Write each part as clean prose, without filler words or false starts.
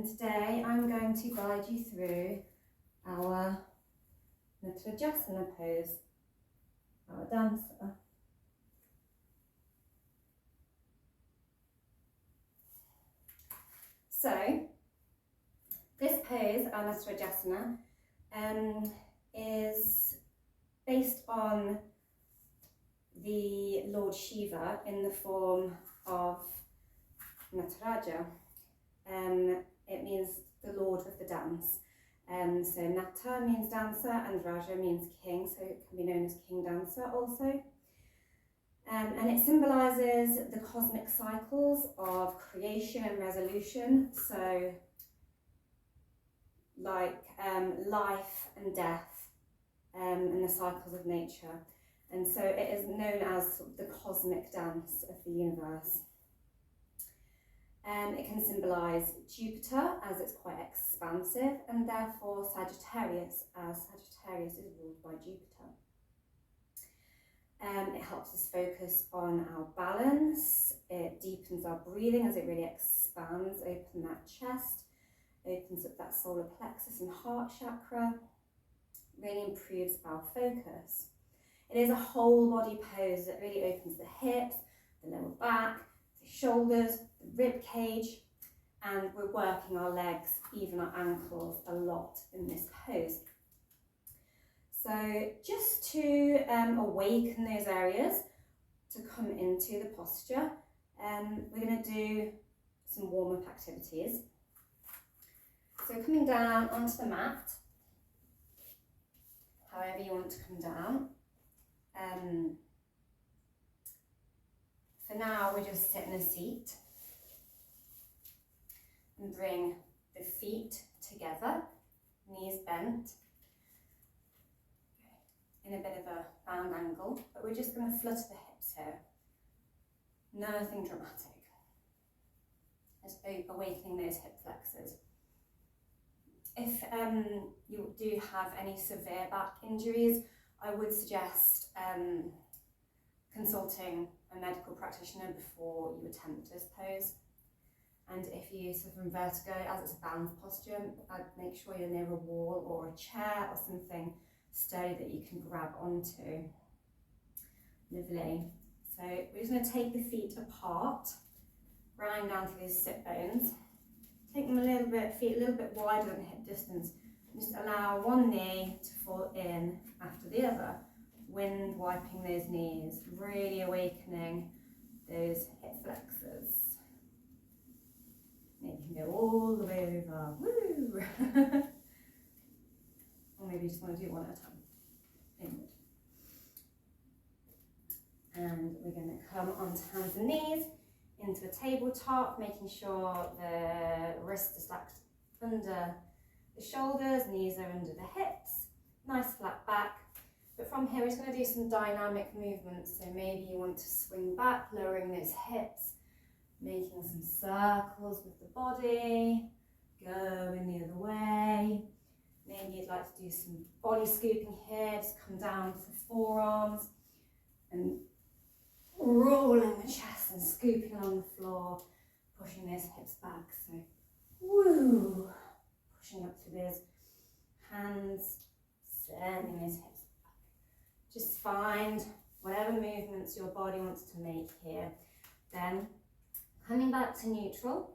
today I'm going to guide you through our Natarajasana pose, our dancer. So, this pose, our Natarajasana, is based on the Lord Shiva in the form of Nataraja. It means the Lord of the dance. So Nata means dancer and Raja means king, so it can be known as king dancer also. And it symbolises the cosmic cycles of creation and resolution, so like life and death and the cycles of nature. And so it is known as the cosmic dance of the universe. It can symbolise Jupiter, as it's quite expansive, and therefore Sagittarius, as Sagittarius is ruled by Jupiter. It helps us focus on our balance, it deepens our breathing as it really expands, open that chest, opens up that solar plexus and heart chakra, really improves our focus. It is a whole body pose that really opens the hips, the lower back, the shoulders, the rib cage, and we're working our legs, even our ankles, a lot in this pose. So just to awaken those areas, to come into the posture, we're going to do some warm-up activities. So coming down onto the mat, however you want to come down. For now, we just sit in a seat and bring the feet together, knees bent, in a bit of a round angle, but we're just going to flutter the hips here. Nothing dramatic. Just awakening those hip flexors. If you do have any severe back injuries, I would suggest consulting a medical practitioner before you attempt this pose. And if you suffer from vertigo, as it's a balanced posture, I'd make sure you're near a wall or a chair or something sturdy that you can grab onto. Lovely. So we're just going to take the feet apart, grind down through these sit bones. Take them a little bit, feet a little bit wider than hip distance. Just allow one knee to fall in after the other. Wind wiping those knees, really awakening those hip flexors. Maybe you can go all the way over. Woo! Or maybe you just want to do one at a time. Inward. And we're going to come onto hands and knees into a tabletop, making sure the wrists are slacked under the shoulders, knees are under the hips, nice flat back. But from here, we're just going to do some dynamic movements. So maybe you want to swing back, lowering those hips, making some circles with the body, going the other way. Maybe you'd like to do some body scooping here, just come down to the forearms and rolling the chest and scooping along the floor, pushing those hips back. So, woo, pushing up through those hands, sending those hips back. Just find whatever movements your body wants to make here. Then, coming back to neutral.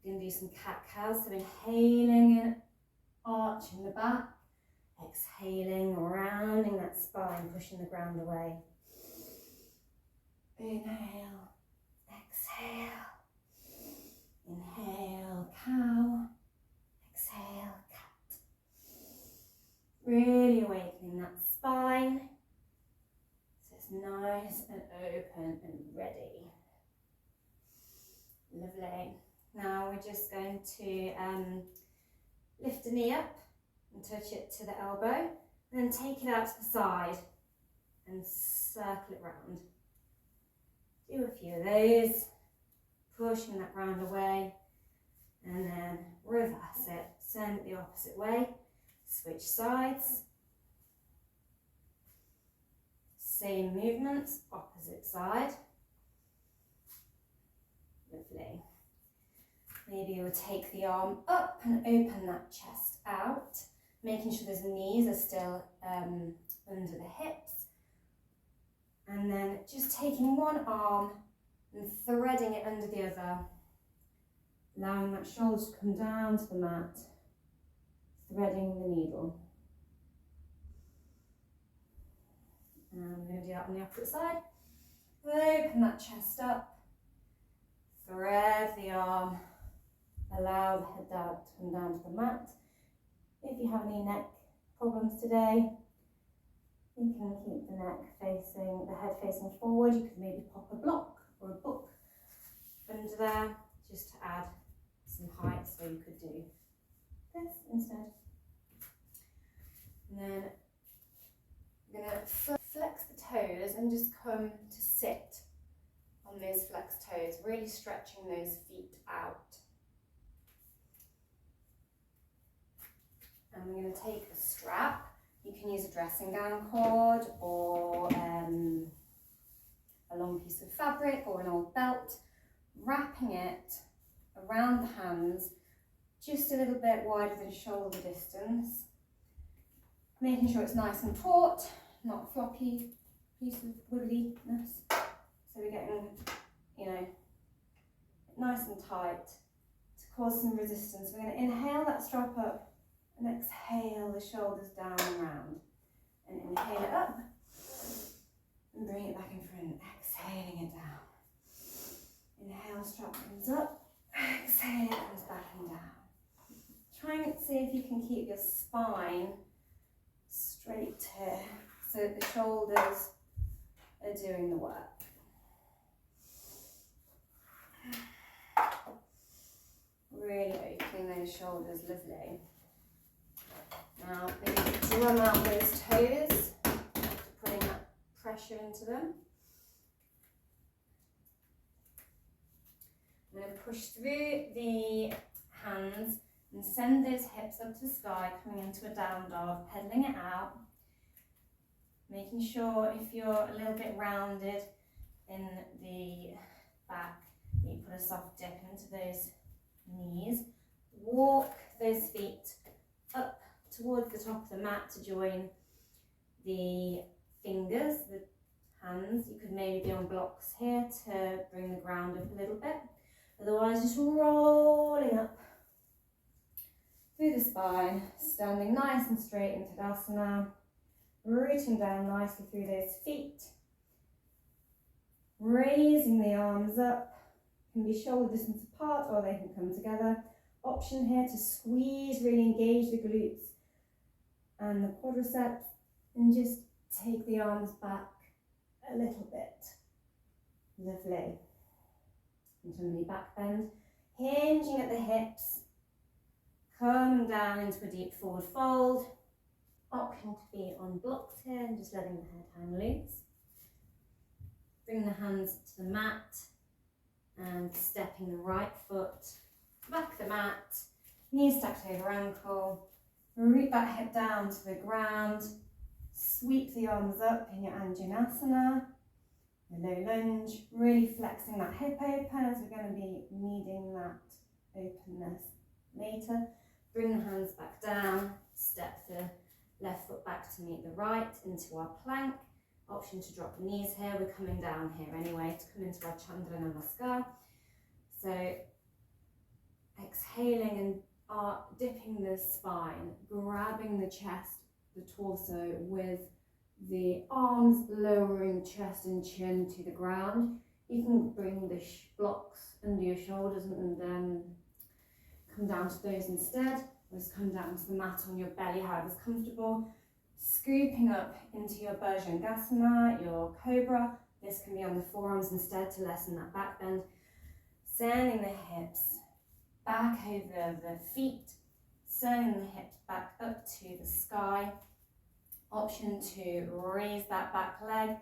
We're going to do some cat-cows, so inhaling and arching the back, exhaling, rounding that spine, pushing the ground away. Inhale, exhale, inhale, cow, exhale, cat. Really awakening that spine, so it's nice and open and ready. Lovely. Now we're just going to lift a knee up and touch it to the elbow, and then take it out to the side and circle it round. Do a few of those, pushing that round away, and then reverse it, send it the opposite way, switch sides, same movements, opposite side. Lovely. Maybe you'll take the arm up and open that chest out, making sure those knees are still under the hips. And then just taking one arm and threading it under the other, allowing that shoulder to come down to the mat, threading the needle. And I'm going to do that on the opposite side. Open that chest up, thread the arm, allow the head down to come down to the mat. If you have any neck problems today, you can keep the head facing forward. You could maybe pop a block or a book under there just to add some height, so you could do this instead. And then I'm going to flex the toes and just come to sit on those flexed toes, really stretching those feet out. And we're going to take a strap. You can use a dressing gown cord or a long piece of fabric or an old belt, wrapping it around the hands just a little bit wider than shoulder distance, making sure it's nice and taut, not a floppy piece of wibbliness. So we're getting, nice and tight to cause some resistance. We're going to inhale that strap up and exhale the shoulders down and round. And inhale it up and bring it back in front, exhaling it down. Inhale, strap comes up, exhale, it comes back and down. Try and see if you can keep your spine straight here so that the shoulders are doing the work. Really opening those shoulders, lovely. Now, maybe drum out those toes, putting that pressure into them. I'm going to push through the hands and send those hips up to the sky, coming into a down dog, pedaling it out. Making sure if you're a little bit rounded in the back, you put a soft dip into those knees. Walk those feet up towards the top of the mat to join the fingers, the hands. You could maybe be on blocks here to bring the ground up a little bit. Otherwise, just rolling up through the spine, standing nice and straight in Tadasana, rooting down nicely through those feet, raising the arms up, can be shoulder distance apart or they can come together. Option here to squeeze, really engage the glutes and the quadriceps, and just take the arms back a little bit. Lovely. Into a mini back bend, hinging at the hips, coming down into a deep forward fold. Option to be on blocks here and just letting the head hang loose. Bring the hands to the mat and stepping the right foot back of the mat, knees stacked over ankle, root that hip down to the ground, sweep the arms up in your Anjanasana, a low lunge, really flexing that hip open as we're going to be needing that openness later. Bring the hands back down, step the left foot back to meet the right into our plank. Option to drop the knees here, we're coming down here anyway to come into our Chandra Namaskar. So exhaling and dipping the spine, grabbing the chest, the torso with the arms, lowering chest and chin to the ground. You can bring the blocks under your shoulders and come down to those instead, or just come down to the mat on your belly, however's comfortable. Scooping up into your Bhujangasana, your Cobra. This can be on the forearms instead to lessen that back bend. Sending the hips back over the feet, sending the hips back up to the sky. Option to raise that back leg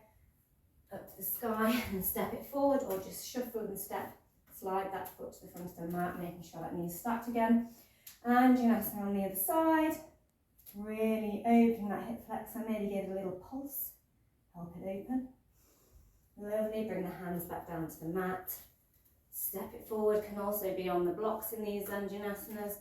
up to the sky and step it forward, or just shuffle and step, slide that foot to the front of the mat, making sure that knee's stacked again. And Anjanasana on the other side. Really opening that hip flexor, maybe give it a little pulse, help it open. Lovely, bring the hands back down to the mat. Step it forward can also be on the blocks in these asanas.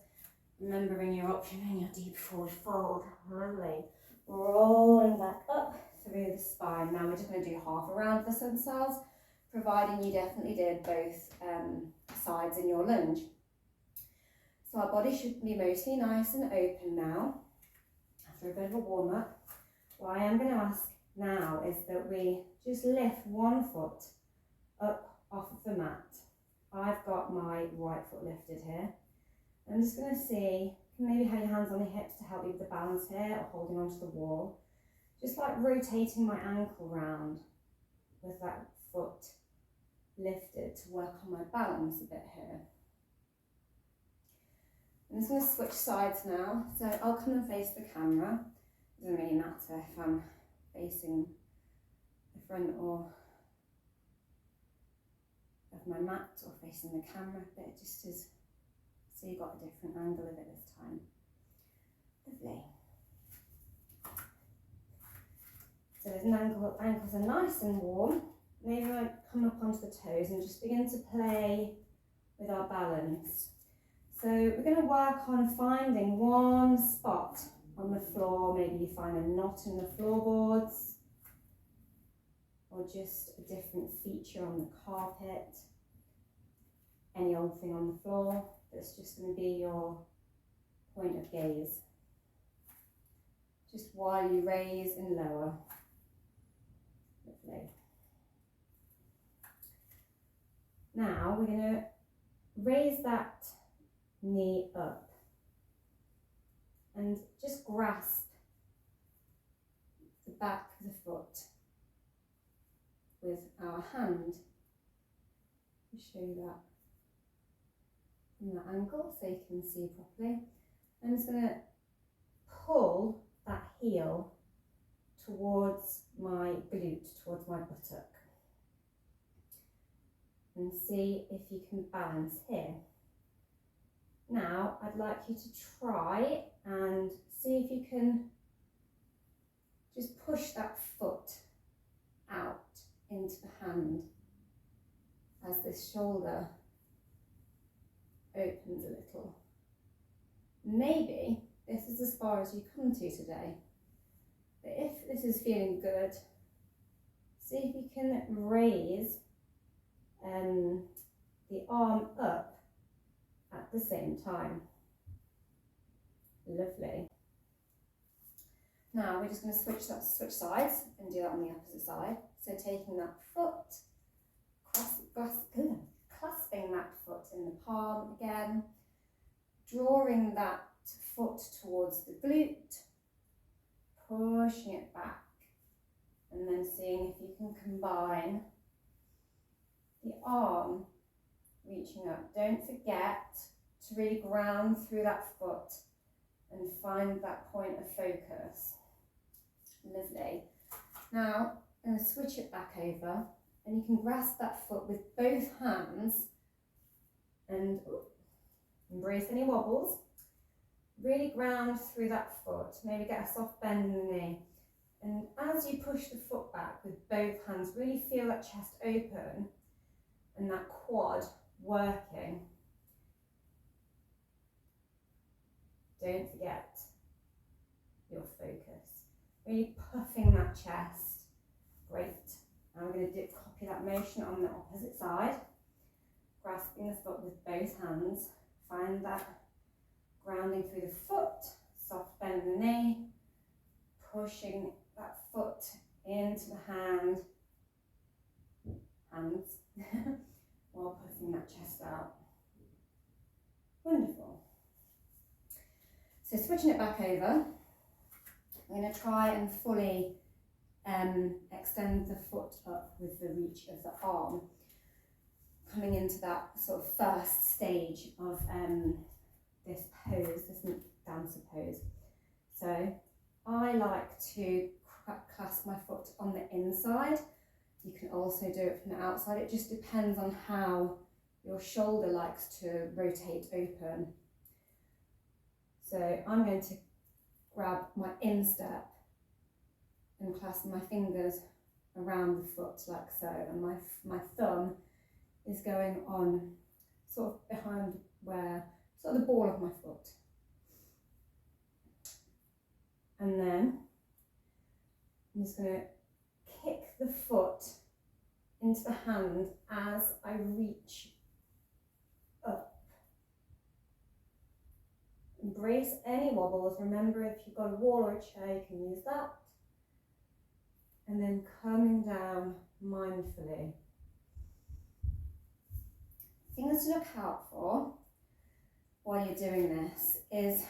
Remembering your option and your deep forward fold. Lovely. Rolling back up through the spine. Now we're just going to do half a round for some cells, providing you definitely did both sides in your lunge. So our body should be mostly nice and open now after a bit of a warm up. What I am going to ask now is that we just lift one foot up off of the mat. I've got my right foot lifted here. I'm just going to see, you can maybe have your hands on your hips to help you with the balance here, or holding onto the wall. Just like rotating my ankle round with that foot lifted to work on my balance a bit here. I'm just going to switch sides now. So I'll come and face the camera. It doesn't really matter if I'm facing the front or of my mat or facing the camera, but it just is, so you got a different angle of it this time. Lovely. So those ankles are nice and warm. Maybe I come up onto the toes and just begin to play with our balance. So we're going to work on finding one spot on the floor. Maybe you find a knot in the floorboards, or just a different feature on the carpet. Any old thing on the floor that's just going to be your point of gaze. Just while you raise and lower. Lovely. Now we're going to raise that knee up and just grasp the back of the foot with our hand. I'll show you that from that angle so you can see properly. I'm just going to pull that heel towards my glute, towards my buttock, and see if you can balance here. Now I'd like you to try and see if you can just push that foot out into the hand as this shoulder opens a little. Maybe this is as far as you come to today, but if this is feeling good, see if you can raise the arm up at the same time. Lovely. Now we're just going to switch sides and do that on the opposite side. So taking that foot, clasping that foot in the palm again, drawing that foot towards the glute, pushing it back, and then seeing if you can combine the arm reaching up. Don't forget to really ground through that foot and find that point of focus. Lovely. Now I'm going to switch it back over, and you can grasp that foot with both hands and embrace any wobbles. Really ground through that foot, maybe get a soft bend in the knee. And as you push the foot back with both hands, really feel that chest open and that quad working. Don't forget your focus. Really puffing that chest. Great. Now we're going to copy that motion on the opposite side. Grasping the foot with both hands. Find that grounding through the foot, soft bend in the knee, pushing that foot into the hands, while puffing that chest out. Wonderful. So switching it back over, I'm going to try and fully extend the foot up with the reach of the arm, coming into that sort of first stage of this pose, this dancer pose. So I like to clasp my foot on the inside. You can also do it from the outside. It just depends on how your shoulder likes to rotate open. So I'm going to grab my instep and clasp my fingers around the foot like so, and my thumb is going on sort of behind where, sort of the ball of my foot. And then I'm just going to kick the foot into the hand as I reach up. Embrace any wobbles. Remember, if you've got a wall or a chair, you can use that. And then coming down mindfully. Things to look out for while you're doing this is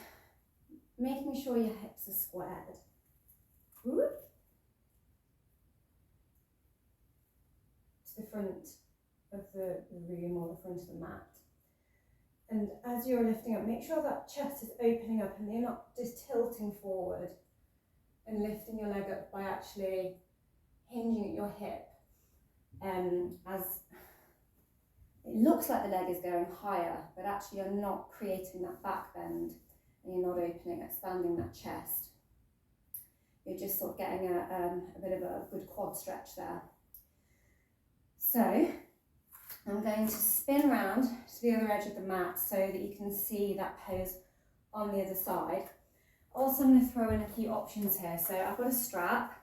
making sure your hips are squared. Whoop. To the front of the room or the front of the mat. And as you're lifting up, make sure that chest is opening up and you're not just tilting forward and lifting your leg up by actually hinging at your hip. As it looks like the leg is going higher, but actually you're not creating that back bend and you're not opening, expanding that chest. You're just sort of getting a bit of a good quad stretch there. So I'm going to spin round to the other edge of the mat so that you can see that pose on the other side. Also, I'm going to throw in a few options here. So I've got a strap.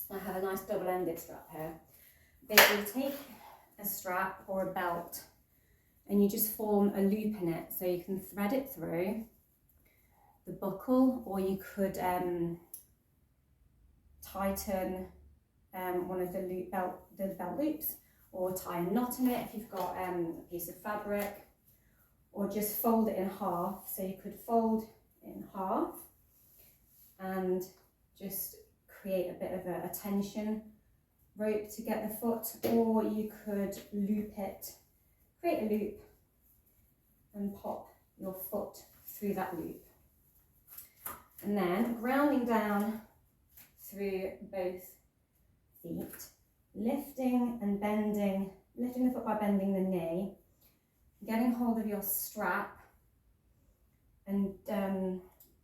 I have a nice double-ended strap here. Basically, take a strap or a belt and you just form a loop in it. So you can thread it through the buckle, or you could tighten one of the belt loops, or tie a knot in it if you've got a piece of fabric, or just fold it in half. So you could fold in half and just create a bit of a tension rope to get the foot, or you could loop it, create a loop and pop your foot through that loop. And then grounding down through both feet, lifting and bending, lifting the foot by bending the knee, getting hold of your strap, and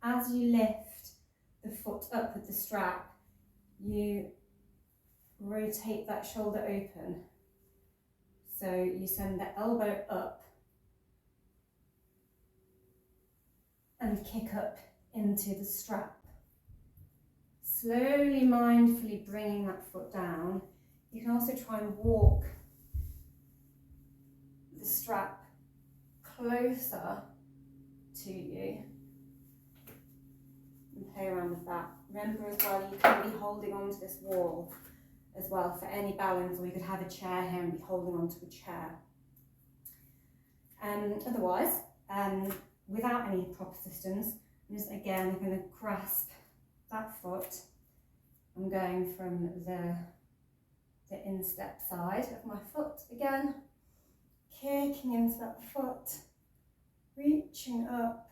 as you lift the foot up with the strap, you rotate that shoulder open. So you send the elbow up and kick up into the strap. Slowly, mindfully bringing that foot down. You can also try and walk the strap closer to you and play around with that. Remember as well, you can be holding on to this wall as well for any balance, or you could have a chair here and be holding on to a chair. Otherwise, without any prop assistance, I'm just again going to grasp that foot. I'm going from the instep side of my foot again, kicking into that foot, reaching up,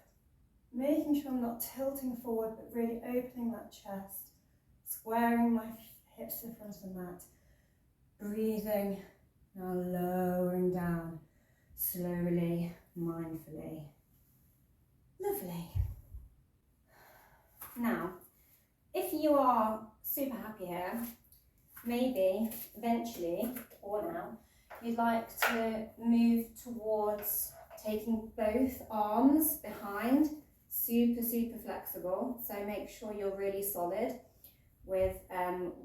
making sure I'm not tilting forward but really opening that chest, squaring my hips to the front of the mat, breathing, now lowering down slowly, mindfully. Lovely. Now, if you are super happy here, maybe eventually, or now, you'd like to move towards taking both arms behind, super flexible. So make sure you're really solid with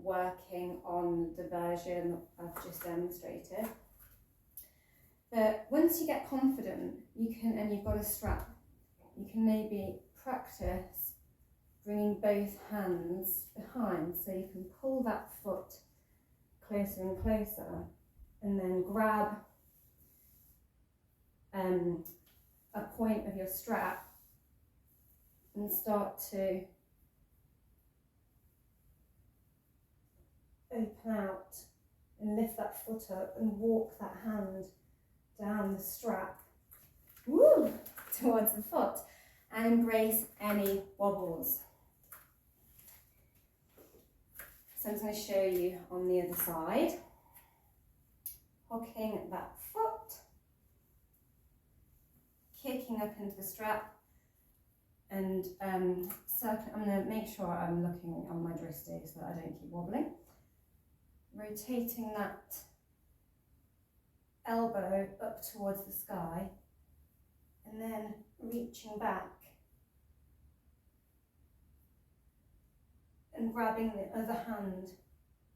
working on the version I've just demonstrated. But once you get confident, you can, and you've got a strap, you can maybe practice bringing both hands behind, so you can pull that foot closer and closer, and then grab a point of your strap and start to open out and lift that foot up and walk that hand down the strap, woo, towards the foot, and embrace any wobbles. So I'm going to show you on the other side, hooking that foot, kicking up into the strap, and circling. I'm going to make sure I'm looking on my joystick so that I don't keep wobbling. Rotating that elbow up towards the sky, and then reaching back and grabbing the other hand,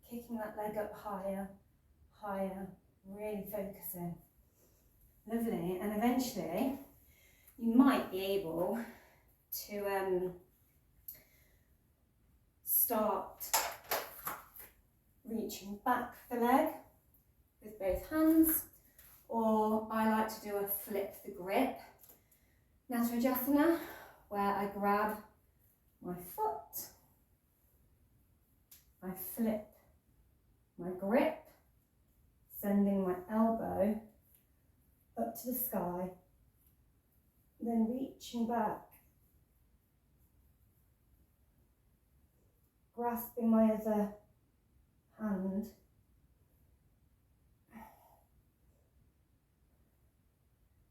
kicking that leg up higher, higher, really focusing. Lovely. And eventually you might be able to start reaching back the leg with both hands, or I like to do a flip the grip Natarajasana, where I grab my foot, I flip my grip, sending my elbow up to the sky, then reaching back, grasping my other hand,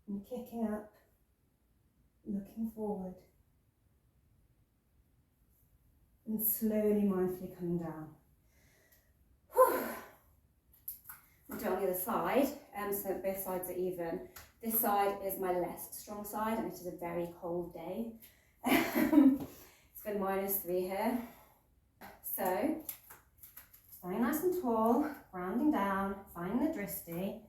and kicking up, looking forward, and slowly, mindfully coming down. We'll do it on the other side, so that both sides are even. This side is my less strong side, and it is a very cold day. It's been -3 here. So, standing nice and tall, grounding down, finding the dristi,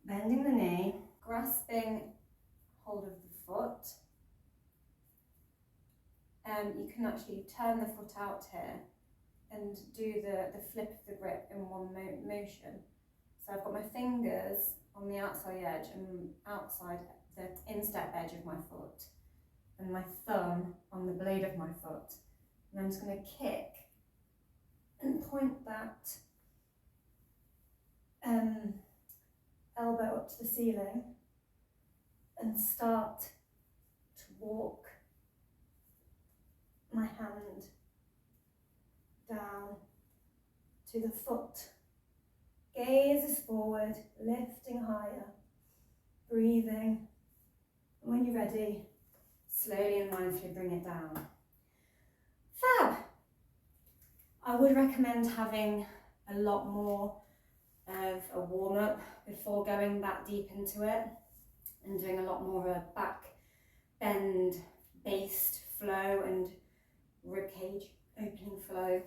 bending the knee, grasping hold of the foot. You can actually turn the foot out here and do the flip of the grip in one motion. So I've got my fingers on the outside edge and outside the instep edge of my foot, and my thumb on the blade of my foot. And I'm just going to kick and point that elbow up to the ceiling and start to walk my hand down to the foot. Gaze is forward, lifting higher, breathing. And when you're ready, slowly and mindfully bring it down. Fab! I would recommend having a lot more of a warm-up before going that deep into it, and doing a lot more of a back bend based flow and ribcage opening flow,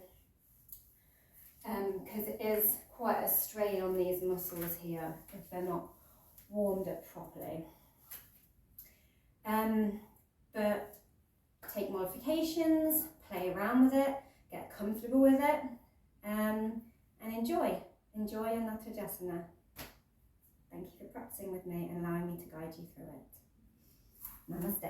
because it is quite a strain on these muscles here if they're not warmed up properly. But take modifications, play around with it, get comfortable with it, and enjoy your Natarajasana. Thank you for practicing with me and allowing me to guide you through it. Namaste.